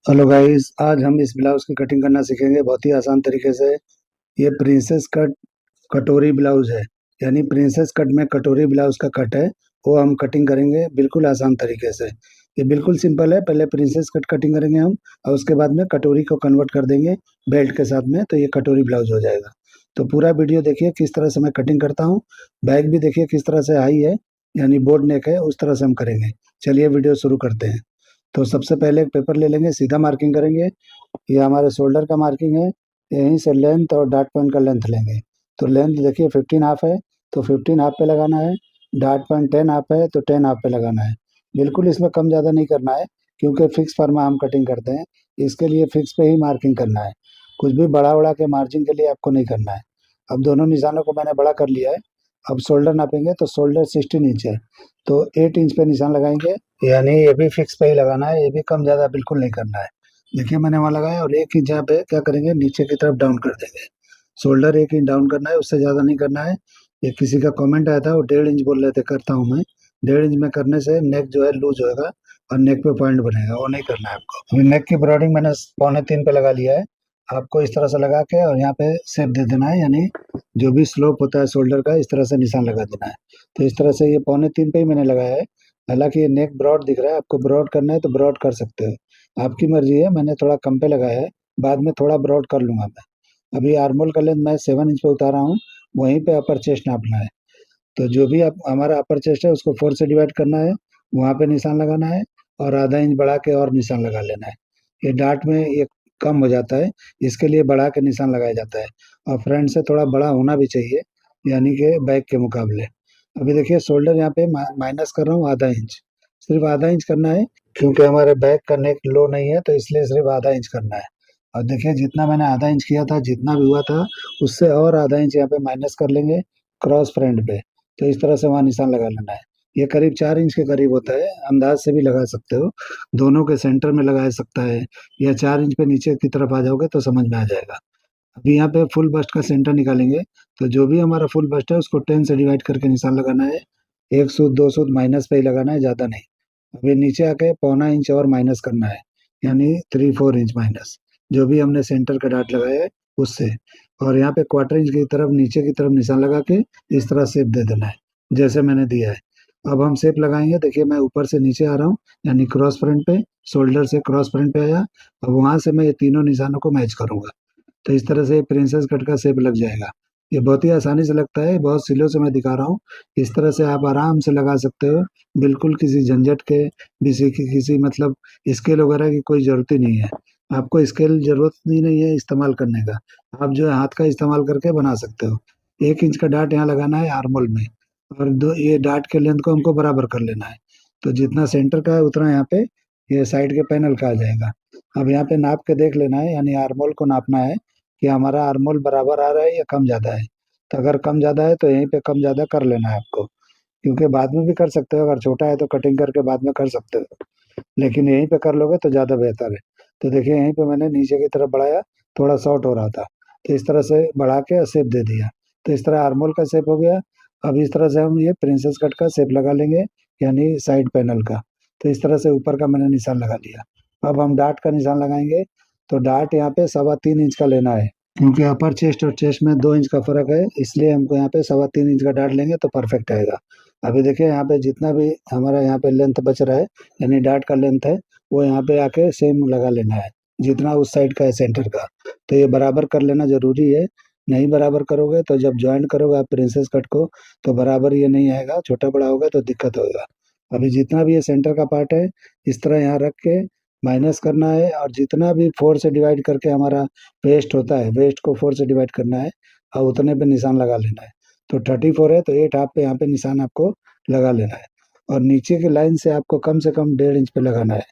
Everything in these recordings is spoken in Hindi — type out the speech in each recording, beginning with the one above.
हेलो गाइस, आज हम इस ब्लाउज की कटिंग करना सीखेंगे बहुत ही आसान तरीके से। ये प्रिंसेस कट कटोरी ब्लाउज है, यानी प्रिंसेस कट में कटोरी ब्लाउज का कट है। वो हम कटिंग करेंगे बिल्कुल आसान तरीके से। ये बिल्कुल सिंपल है। पहले प्रिंसेस कट कटिंग करेंगे हम, और उसके बाद में कटोरी को कन्वर्ट कर देंगे बेल्ट के साथ में, तो ये कटोरी ब्लाउज हो जाएगा। तो पूरा वीडियो देखिए किस तरह से मैं कटिंग करता हूँ। बैक भी देखिए किस तरह से हाई है, यानी बोर्ड नेक है, उस तरह से हम करेंगे। चलिए वीडियो शुरू करते हैं। तो सबसे पहले एक पेपर ले लेंगे, सीधा मार्किंग करेंगे। ये हमारे शोल्डर का मार्किंग है। यहीं से लेंथ और डार्ट पॉइंट का लेंथ लेंगे। तो लेंथ देखिए 15 हाफ है, तो 15 हाफ पे लगाना है। डार्ट पॉइंट 10 हाफ है, तो 10 हाफ पे लगाना है। बिल्कुल इसमें कम ज़्यादा नहीं करना है, क्योंकि फिक्स फॉर्मा हम कटिंग करते हैं। इसके लिए फिक्स पे ही मार्किंग करना है। कुछ भी बड़ा उड़ा के मार्जिन के लिए आपको नहीं करना है। अब दोनों निशानों को मैंने बड़ा कर लिया है। अब शोल्डर नापेंगे, तो शोल्डर 16 इंच है, तो 8 इंच पे निशान लगाएंगे। यानी ये भी फिक्स पे ही लगाना है, ये भी कम ज़्यादा बिल्कुल नहीं करना है। देखिए मैंने वहाँ लगाया, और 1 इंच यहाँ पे क्या करेंगे, नीचे की तरफ डाउन कर देंगे। शोल्डर 1 इंच डाउन करना है, उससे ज़्यादा नहीं करना है। ये किसी का कमेंट आया था, वो 1.5 इंच बोल रहे थे, करता हूँ मैं। 1.5 इंच में करने से नेक जो है लूज होएगा, और नेक पे पॉइंट बनेगा, वो नहीं करना है आपको। अभी नेक की ब्रॉडिंग मैंने 2.25 पे लगा लिया है। आपको इस तरह से लगा के और यहाँ पे शेप दे देना है, यानी जो भी स्लोप होता है शोल्डर का, इस तरह से निशान लगा देना है। तो इस तरह से ये 2.25 पे ही मैंने लगाया है। हालांकि ये नेक ब्रॉड दिख रहा है, आपको ब्रॉड करना है तो ब्रॉड कर सकते हो, आपकी मर्जी है। मैंने थोड़ा कम पे लगाया है, बाद में थोड़ा ब्रॉड कर लूंगा मैं। अभी आर्मोल का लेंथ मैं 7 इंच पे उतारा हूँ। वहीं पे अपर चेस्ट नापना है। तो जो भी आप हमारा अपर चेस्ट है उसको 4 से डिवाइड करना है, वहाँ पे निशान लगाना है, और आधा इंच बढ़ा के और निशान लगा लेना है। ये डार्ट में ये कम हो जाता है, इसके लिए बढ़ा के निशान लगाया जाता है। और फ्रंट से थोड़ा बड़ा होना भी चाहिए, यानी कि बैक के मुकाबले। अभी देखिए शोल्डर यहाँ पे माइनस कर रहा हूँ आधा इंच, सिर्फ आधा इंच करना है, क्योंकि हमारे बैक का नेक लो नहीं है, तो इसलिए सिर्फ आधा इंच करना है। और देखिए जितना मैंने आधा इंच किया था, जितना भी हुआ था, उससे और आधा इंच यहाँ पे माइनस कर लेंगे क्रॉस फ्रंट पे। तो इस तरह से वहाँ निशान लगा लेना है। ये करीब 4 इंच के करीब होता है, अंदाज से भी लगा सकते हो। दोनों के सेंटर में लगा सकता है, या 4 इंच पे नीचे की तरफ आ जाओगे तो समझ में आ जाएगा। अभी यहाँ पे फुल बस्ट का सेंटर निकालेंगे। तो जो भी हमारा फुल बस्ट है उसको 10 से डिवाइड करके निशान लगाना है। 1 सूत 2 सूत माइनस पे ही लगाना है, ज़्यादा नहीं। अभी नीचे आके 0.25 इंच और माइनस करना है, यानी 3-4 इंच माइनस, जो भी हमने सेंटर का डाट लगाया है उससे। और यहाँ पे 1/4 इंच की तरफ नीचे की तरफ निशान लगा के इस तरह शेप दे देना है, जैसे मैंने दिया है। अब हम शेप लगाएंगे। देखिए मैं ऊपर से नीचे आ रहा हूँ, यानी क्रॉस फ्रंट पे, शोल्डर से क्रॉस फ्रंट पे आया। अब वहां से मैं ये तीनों निशानों को मैच करूंगा। तो इस तरह से प्रिंसेस कट का शेप लग जाएगा। ये बहुत ही आसानी से लगता है, बहुत सिलों से मैं दिखा रहा हूँ। इस तरह से आप आराम से लगा सकते हो, बिल्कुल किसी झंझट के, किसी मतलब स्केल वगैरह की कोई जरूरत ही नहीं है। आपको स्केल जरूरत ही नहीं है इस्तेमाल करने का। आप जो है हाथ का इस्तेमाल करके बना सकते हो। 1 इंच का डाट यहाँ लगाना है आर्मोल में, और दो ये डाट के लेंथ को हमको बराबर कर लेना है। तो जितना सेंटर का है उतना यहाँ पे ये साइड के पैनल का आ जाएगा। अब यहाँ पे नाप के देख लेना है, यानी आर्मोल को नापना है कि हमारा आर्मोल बराबर आ रहा है या कम ज्यादा है। तो अगर कम ज्यादा है तो यहीं पे कम ज्यादा कर लेना है आपको, क्योंकि बाद में भी कर सकते हो। अगर छोटा है तो कटिंग करके बाद में कर सकते हो, लेकिन यहीं पे कर लोगे तो ज्यादा बेहतर है। तो देखिए यहीं पे मैंने नीचे की तरफ बढ़ाया, थोड़ा शॉर्ट हो रहा था, तो इस तरह से बढ़ा के शेप दे दिया। तो इस तरह आर्मोल का शेप हो गया। अब इस तरह से हम ये प्रिंसेस कट का शेप लगा लेंगे, यानी साइड पैनल का। तो इस तरह से ऊपर का मैंने निशान लगा लिया। अब हम डार्ट का निशान लगाएंगे। तो डार्ट यहाँ पे 3.25 इंच का लेना है, क्योंकि अपर चेस्ट और चेस्ट में 2 इंच का फर्क है, इसलिए हमको यहाँ पे 3.25 इंच का डार्ट लेंगे तो परफेक्ट आएगा। अभी देखिए यहाँ पे जितना भी हमारा यहाँ पे लेंथ बच रहा है, यानी डार्ट का लेंथ है, वो यहाँ पे आके सेम लगा लेना है, जितना उस साइड का है सेंटर का। तो ये बराबर कर लेना जरूरी है। नहीं बराबर करोगे तो जब ज्वाइन करोगे आप प्रिंसेस कट को, तो बराबर ये नहीं आएगा, छोटा बड़ा होगा तो दिक्कत होगा। अभी जितना भी ये सेंटर का पार्ट है, इस तरह यहाँ रख के माइनस करना है, और जितना भी 4 से डिवाइड करके हमारा वेस्ट होता है, वेस्ट को 4 से डिवाइड करना है, और उतने पे निशान लगा लेना है। तो 34 है, तो 8 हाफ पे यहाँ पे निशान आपको लगा लेना है। और नीचे की लाइन से आपको कम से कम 1.5 इंच पे लगाना है,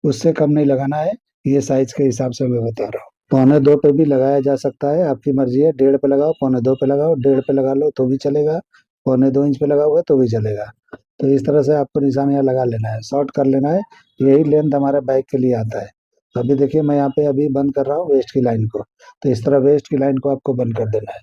उससे कम नहीं लगाना है। ये साइज के हिसाब से मैं बता रहा हूँ। 1.25 पे भी लगाया जा सकता है, आपकी मर्जी है। 1.5 पे लगाओ, 1.25 पे लगाओ, 1.5 पे लगा लो तो भी चलेगा, 2.25 इंच पे लगाओगे तो भी चलेगा। तो इस तरह से आपको निशान यहाँ लगा लेना है, शॉर्ट कर लेना है। यही लेंथ हमारे बाइक के लिए आता है। तो अभी देखिए मैं यहाँ पे अभी बंद कर रहा हूँ वेस्ट की लाइन को। तो इस तरह वेस्ट की लाइन को आपको बंद कर देना है,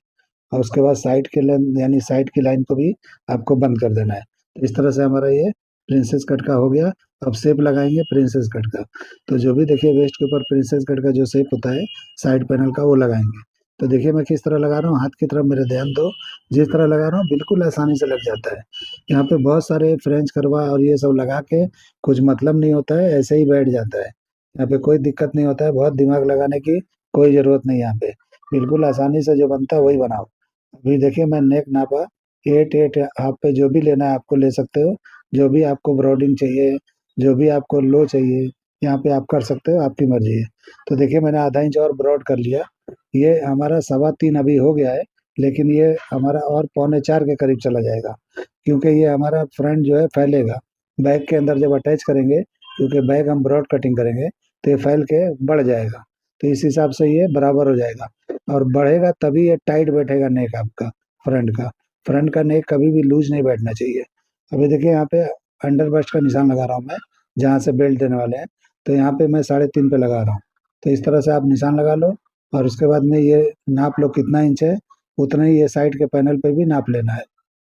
और उसके बाद साइड की लेंथ यानी साइड की लाइन को भी आपको बंद कर देना है। तो इस तरह से हमारा ये प्रिंसेस कट का हो गया। अब शेप लगाएंगे प्रिंसेस कट का। तो जो भी देखिए वेस्ट के ऊपर प्रिंसेस कट का जो शेप होता है साइड पैनल का, वो लगाएंगे। तो देखिए मैं किस तरह लगा रहा हूँ, हाथ की तरफ मेरे ध्यान दो। जिस तरह लगा रहा हूँ बिल्कुल आसानी से लग जाता है। यहाँ पे बहुत सारे फ्रेंच करवा और ये सब लगा के कुछ मतलब नहीं होता है, ऐसे ही बैठ जाता है। यहाँ पे कोई दिक्कत नहीं होता है, बहुत दिमाग लगाने की कोई जरूरत नहीं है यहाँ पे। बिल्कुल आसानी से जो बनता है वही बनाओ। अभी देखिए मैं नेक नापा, 8 8 हाफ पे जो भी लेना है आपको ले सकते हो। जो भी आपको ब्रॉडिंग चाहिए, जो भी आपको लो चाहिए, यहाँ पे आप कर सकते हो, आपकी मर्जी है। तो देखिए मैंने आधा इंच और ब्रॉड कर लिया। ये हमारा 3.25 अभी हो गया है, लेकिन ये हमारा और 3.25 के करीब चला जाएगा, क्योंकि ये हमारा फ्रंट जो है फैलेगा। बैग के अंदर जब अटैच करेंगे, क्योंकि बैग हम ब्रॉड कटिंग करेंगे, तो ये फैल के बढ़ जाएगा। तो इस हिसाब से ये बराबर हो जाएगा, और बढ़ेगा तभी ये टाइट बैठेगा नेक आपका फ्रंट का। फ्रंट का नेक कभी भी लूज नहीं बैठना चाहिए। अभी देखिए यहाँ पे अंडर बस्ट का निशान लगा रहा हूँ मैं, जहाँ से बेल्ट देने वाले हैं। तो यहाँ पे मैं 3.5 पे लगा रहा हूँ। तो इस तरह से आप निशान लगा लो, और उसके बाद में ये नाप लो कितना इंच है, उतना ही ये साइड के पैनल पे भी नाप लेना है,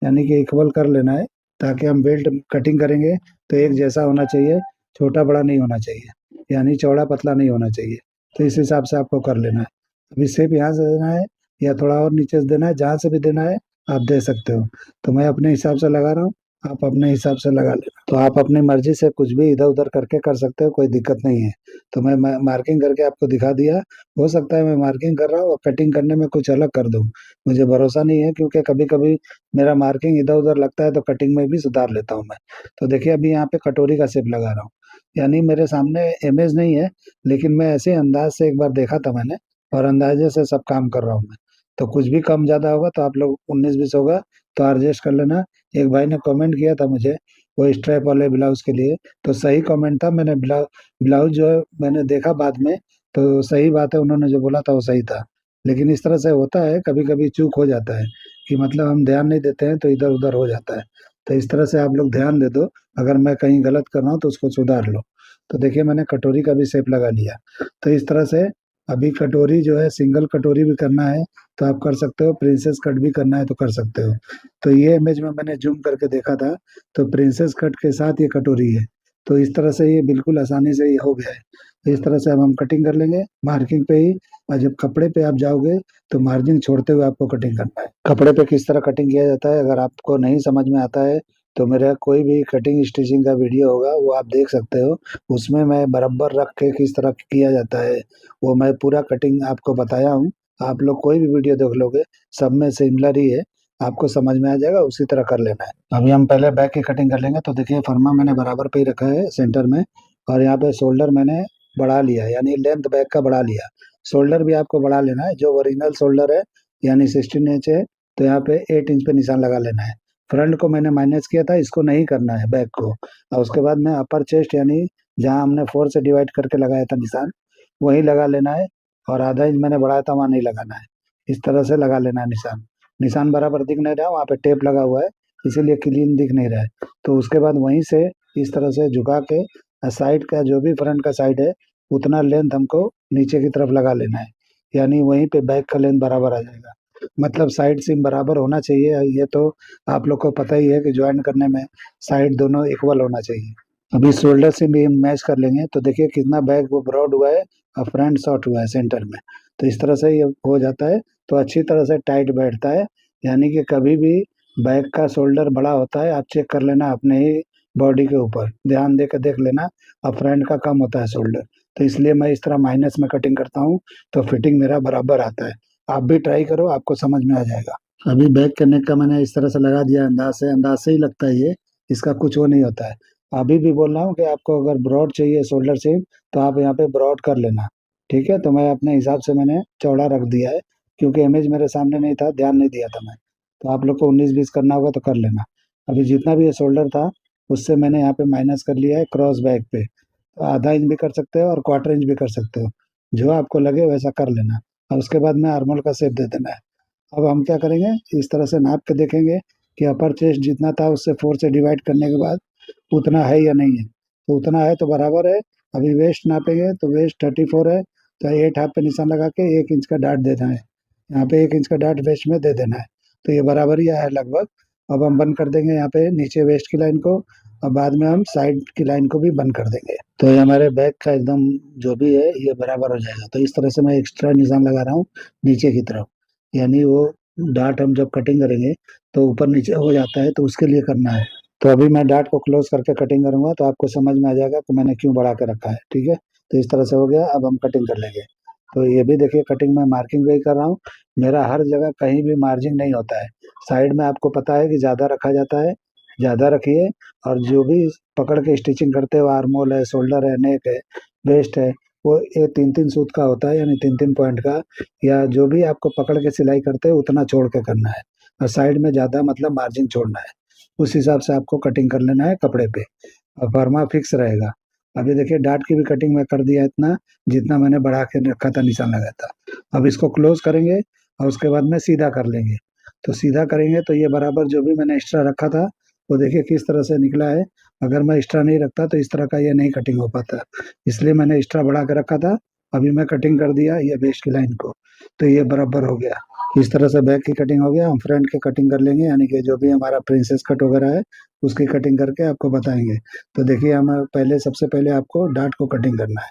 यानी कि इक्वल कर लेना है। ताकि हम बेल्ट कटिंग करेंगे तो एक जैसा होना चाहिए, छोटा बड़ा नहीं होना चाहिए, यानी चौड़ा पतला नहीं होना चाहिए। तो इस हिसाब से आपको कर लेना है। अभी शेप यहाँ से देना है या थोड़ा और नीचे से देना है, जहाँ से भी देना है आप दे सकते हो। तो मैं अपने हिसाब से लगा रहा हूँ, आप अपने हिसाब से लगा लेना। तो आप अपनी मर्जी से कुछ भी इधर उधर करके कर सकते हो, कोई दिक्कत नहीं है। तो मैं मार्किंग करके आपको दिखा दिया। हो सकता है मैं मार्किंग कर रहा हूँ और कटिंग करने में कुछ अलग कर दूँ, मुझे भरोसा नहीं है, क्योंकि कभी कभी मेरा मार्किंग इधर उधर लगता है तो कटिंग में भी सुधार लेता हूँ मैं। तो देखिए अभी यहाँ पे कटोरी का शेप लगा रहा हूँ, यानी मेरे सामने इमेज नहीं है, लेकिन मैं ऐसे अंदाज से एक बार देखा था मैंने, और अंदाजे से सब काम कर रहा हूँ मैं। तो कुछ भी कम ज्यादा होगा तो आप लोग 19 20 होगा तो एडजस्ट कर लेना। एक भाई ने कमेंट किया था मुझे वो स्ट्रैप वाले ब्लाउज के लिए, तो सही कमेंट था। मैंने ब्लाउज जो है मैंने देखा बाद में, तो सही बात है, उन्होंने जो बोला था वो सही था। लेकिन इस तरह से होता है, कभी कभी चूक हो जाता है, कि मतलब हम ध्यान नहीं देते हैं तो इधर उधर हो जाता है। तो इस तरह से आप लोग ध्यान दे दो, अगर मैं कहीं गलत कर रहा हूँ तो उसको सुधार लो। तो देखिए मैंने कटोरी का भी शेप लगा लिया। तो इस तरह से अभी कटोरी जो है सिंगल कटोरी भी करना है तो आप कर सकते हो, प्रिंसेस कट भी करना है तो कर सकते हो। तो ये इमेज में मैंने जूम करके देखा था, तो प्रिंसेस कट के साथ ये कटोरी है। तो इस तरह से ये बिल्कुल आसानी से ये हो गया है। तो इस तरह से अब हम कटिंग कर लेंगे मार्किंग पे ही। और जब कपड़े पे आप जाओगे तो मार्जिन छोड़ते हुए आपको कटिंग करना है। कपड़े पे किस तरह कटिंग किया जाता है अगर आपको नहीं समझ में आता है, तो मेरा कोई भी कटिंग स्टिचिंग का वीडियो होगा वो आप देख सकते हो। उसमें मैं बराबर रख के किस तरह किया जाता है वो मैं पूरा कटिंग आपको बताया हूँ। आप लोग कोई भी वीडियो देख लोगे, सब में सिमिलर ही है, आपको समझ में आ जाएगा, उसी तरह कर लेना है। अभी हम पहले बैक की कटिंग कर लेंगे। तो देखिए फर्मा मैंने बराबर पे ही रखा है सेंटर में, और यहाँ पे शोल्डर मैंने बढ़ा लिया, यानी लेंथ बैक का बढ़ा लिया। शोल्डर भी आपको बढ़ा लेना है, जो ओरिजिनल शोल्डर है यानी 16 इंच है, तो यहाँ पे 8 इंच पे निशान लगा लेना है। फ्रंट को मैंने माइनस किया था, इसको नहीं करना है बैक को। और उसके बाद में अपर चेस्ट यानी जहाँ हमने 4 से डिवाइड करके लगाया था निशान, वहीं लगा लेना है। और आधा इंच मैंने बढ़ाया था, वहाँ नहीं लगाना है। इस तरह से लगा लेना है निशान। निशान बराबर दिख नहीं रहा, वहाँ पे टेप लगा हुआ है, इसीलिए क्लीन दिख नहीं रहा है। तो उसके बाद वहीं से इस तरह से झुका के साइड का जो भी फ्रंट का साइड है उतना लेंथ हमको नीचे की तरफ लगा लेना है, यानी वहीं पे बैक का लेंथ बराबर आ जाएगा। मतलब साइड सीम बराबर होना चाहिए, ये तो आप लोग को पता ही है कि ज्वाइन करने में साइड दोनों इक्वल होना चाहिए। अभी शोल्डर से भी हम मैच कर लेंगे। तो देखिए कितना बैक वो ब्रॉड हुआ है और फ्रंट शॉर्ट हुआ है सेंटर में। तो इस तरह से ये हो जाता है, तो अच्छी तरह से टाइट बैठता है। यानी कि कभी भी बैक का शोल्डर बड़ा होता है, आप चेक कर लेना अपने ही बॉडी के ऊपर ध्यान दे के देख लेना। और फ्रंट का कम होता है शोल्डर, तो इसलिए मैं इस तरह माइनस में कटिंग करता हूँ, तो फिटिंग मेरा बराबर आता है। आप भी ट्राई करो, आपको समझ में आ जाएगा। अभी बैक के नेक का मैंने इस तरह से लगा दिया, अंदाज से ही लगता है ये, इसका कुछ वो नहीं होता है। अभी भी बोल रहा हूँ कि आपको अगर ब्रॉड चाहिए शोल्डर से, तो आप यहाँ पे ब्रॉड कर लेना। ठीक है, तो मैं अपने हिसाब से मैंने चौड़ा रख दिया है, क्योंकि इमेज मेरे सामने नहीं था, ध्यान नहीं दिया था मैं। तो आप लोग को 19 20 करना होगा तो कर लेना। अभी जितना भी ये शोल्डर था उससे मैंने यहाँ पे माइनस कर लिया है क्रॉस बैक पे। तो आधा इंच भी कर सकते हो और क्वार्टर इंच भी कर सकते हो, जो आपको लगे वैसा कर लेना। और उसके बाद में आर्मोल का शेप दे देना है। अब हम क्या करेंगे, इस तरह से नाप के देखेंगे कि अपर चेस्ट जितना था उससे 4 से डिवाइड करने के बाद उतना है या नहीं है। तो उतना है तो बराबर है। अभी वेस्ट नापेंगे तो वेस्ट 34 है, तो 8 हाफ पे निशान लगा के 1 इंच का डाट देना है। यहाँ पे 1 इंच का डाट वेस्ट में दे देना है। तो ये बराबर ही आया है लगभग। अब हम बंद कर देंगे यहाँ पे नीचे वेस्ट की लाइन को, और बाद में हम साइड की लाइन को भी बंद कर देंगे। तो ये हमारे बैक का एकदम जो भी है ये बराबर हो जाएगा। तो इस तरह से मैं एक्स्ट्रा निशान लगा रहा हूँ नीचे की तरफ, यानी वो डार्ट हम जब कटिंग करेंगे तो ऊपर नीचे हो जाता है, तो उसके लिए करना है। तो अभी मैं डार्ट को क्लोज करके कटिंग करूंगा तो आपको समझ में आ जाएगा कि मैंने क्यों बढ़ा के रखा है। ठीक है, तो इस तरह से हो गया। अब हम कटिंग कर लेंगे। तो ये भी देखिए कटिंग में मार्किंग भी कर रहा हूँ। मेरा हर जगह कहीं भी मार्जिन नहीं होता है। साइड में आपको पता है कि ज़्यादा रखा जाता है, ज़्यादा रखिए। और जो भी पकड़ के स्टिचिंग करते हो, आर्म होल है, शोल्डर है, नेक है, वेस्ट है, वो ये 3-3 सूत का होता है, यानी 3-3 पॉइंट का, या जो भी आपको पकड़ के सिलाई करते हो उतना छोड़ के करना है। और साइड में ज़्यादा मतलब मार्जिन छोड़ना है, उस हिसाब से आपको कटिंग कर लेना है कपड़े पे, और फर्मा फिक्स रहेगा। अभी देखिए डार्ट की भी कटिंग में कर दिया इतना जितना मैंने बढ़ा के रखा था, निशान लगाया था। अब इसको क्लोज करेंगे और उसके बाद में सीधा कर लेंगे। तो सीधा करेंगे तो ये बराबर जो भी मैंने एक्स्ट्रा रखा था वो देखिए किस तरह से निकला है। अगर मैं एक्स्ट्रा नहीं रखता तो इस तरह का ये नहीं कटिंग हो पाता, इसलिए मैंने एक्स्ट्रा बढ़ा के रखा था। अभी मैं कटिंग कर दिया ये वेस्ट की लाइन को, तो ये बराबर हो गया। इस तरह से बैक की कटिंग हो गया। हम फ्रंट की कटिंग कर लेंगे, यानी कि जो भी हमारा प्रिंसेस कट वगैरह है उसकी कटिंग करके आपको बताएंगे। तो देखिए हम पहले सबसे पहले आपको डार्ट को कटिंग करना है,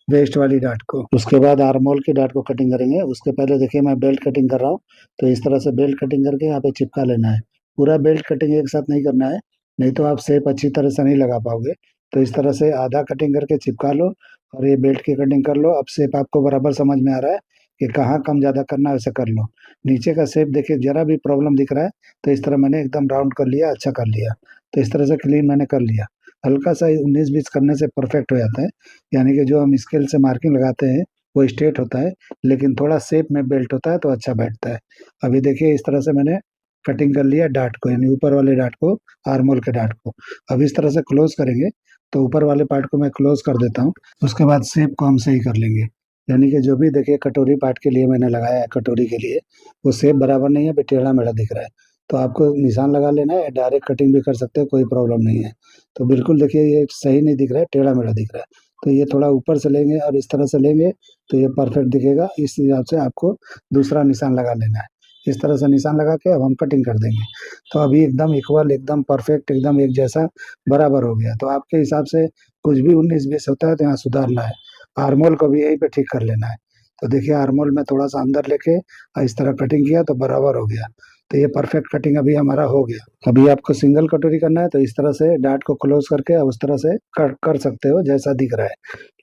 वेस्ट वाली डार्ट को। उसके बाद आर्म होल की डार्ट को कटिंग करेंगे। उसके पहले देखिए मैं बेल्ट कटिंग कर रहा हूँ। तो इस तरह से बेल्ट कटिंग करके यहाँ पे चिपका लेना है। पूरा बेल्ट कटिंग एक साथ नहीं करना है, नहीं तो आप शेप अच्छी तरह से नहीं लगा पाओगे। तो इस तरह से आधा कटिंग करके चिपका लो और ये बेल्ट की कटिंग कर लो। अब शेप आपको बराबर समझ में आ रहा है कि कहाँ कम ज्यादा करना है, वैसे कर लो। नीचे का शेप देखिए जरा भी प्रॉब्लम दिख रहा है तो इस तरह मैंने एकदम राउंड कर लिया, अच्छा कर लिया। तो इस तरह से क्लीन मैंने कर लिया। हल्का सा 19-20 करने से परफेक्ट हो जाता है, यानी कि जो हम स्केल से मार्किंग लगाते हैं वो स्ट्रेट होता है, लेकिन थोड़ा शेप में बेल्ट होता है तो अच्छा बैठता है। अभी देखिए इस तरह से मैंने कटिंग कर लिया डार्ट को, यानी ऊपर वाले डार्ट को, आर्म होल के डार्ट को। अब इस तरह से क्लोज करेंगे। तो ऊपर वाले पार्ट को मैं क्लोज कर देता हूँ। उसके बाद शेप को हम सही कर लेंगे, यानी कि जो भी देखिए कटोरी पार्ट के लिए मैंने लगाया है, कटोरी के लिए वो शेप बराबर नहीं है, अभी टेढ़ा मेढ़ा दिख रहा है। तो आपको निशान लगा लेना है, डायरेक्ट कटिंग भी कर सकते हो, कोई प्रॉब्लम नहीं है। तो बिल्कुल देखिए ये सही नहीं दिख रहा है, टेढ़ा मेढ़ा दिख रहा है। तो ये थोड़ा ऊपर से लेंगे और इस तरह से लेंगे तो ये परफेक्ट दिखेगा। इस हिसाब से आपको दूसरा निशान लगा लेना है। इस तरह से निशान लगा के अब हम कटिंग कर देंगे। तो अभी एकदम इक्वल, एकदम परफेक्ट, एकदम एक जैसा बराबर हो गया। तो आपके हिसाब से कुछ भी 19-20 होता है तो यहाँ सुधारना है। आर्मोल को भी यहीं पे ठीक कर लेना है। तो देखिए आर्मोल में थोड़ा सा अंदर लेके और इस तरह कटिंग किया तो बराबर हो गया। तो ये परफेक्ट कटिंग अभी हमारा हो गया। अभी आपको सिंगल कटोरी करना है तो इस तरह से डार्ट को क्लोज करके उस तरह से कट कर सकते हो जैसा दिख रहा है।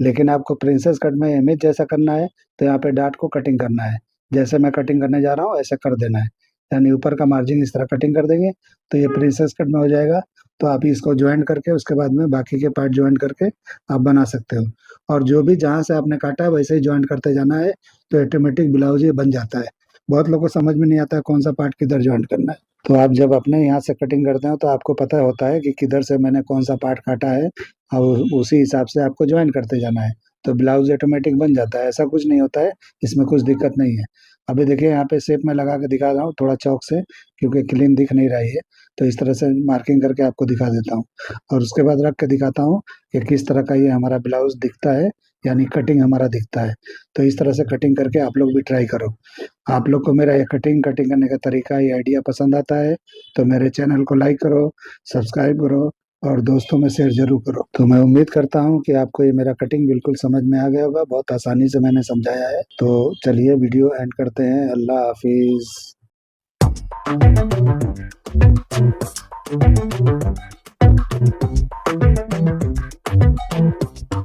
लेकिन आपको प्रिंसेस कट में इमेज जैसा करना है तो यहाँ पे डार्ट को कटिंग करना है। जैसे मैं कटिंग करने जा रहा हूँ ऐसे कर देना है, यानी ऊपर का मार्जिन इस तरह कटिंग कर देंगे तो ये प्रिंसेस कट में हो जाएगा। तो आप इसको ज्वाइन करके उसके बाद में बाकी के पार्ट ज्वाइन करके आप बना सकते हो। और जो भी जहाँ से आपने काटा है वैसे ही ज्वाइन करते जाना है, तो ऑटोमेटिक ब्लाउज ये बन जाता है। बहुत लोगों को समझ में नहीं आता है कौन सा पार्ट किधर ज्वाइन करना है। तो आप जब अपने यहाँ से कटिंग करते हो तो आपको पता होता है कि किधर से मैंने कौन सा पार्ट काटा है, और उसी हिसाब से आपको ज्वाइन करते जाना है। तो ब्लाउज ऑटोमेटिक बन जाता है, ऐसा कुछ नहीं होता है, इसमें कुछ दिक्कत नहीं है। अभी देखिए यहाँ पे शेप में लगा के दिखा रहा हूँ थोड़ा चौक से, क्योंकि क्लीन दिख नहीं रही है। तो इस तरह से मार्किंग करके आपको दिखा देता हूँ, और उसके बाद रख के दिखाता हूँ कि किस तरह का ये हमारा ब्लाउज दिखता है, यानी कटिंग हमारा दिखता है। तो इस तरह से कटिंग करके आप लोग भी ट्राई करो। आप लोग को मेरा ये कटिंग करने का तरीका, ये आइडिया पसंद आता है तो मेरे चैनल को लाइक करो, सब्सक्राइब करो और दोस्तों में शेयर जरूर करो। तो मैं उम्मीद करता हूँ कि आपको ये मेरा कटिंग बिल्कुल समझ में आ गया होगा, बहुत आसानी से मैंने समझाया है। तो चलिए वीडियो एंड करते हैं। अल्लाह हाफिज।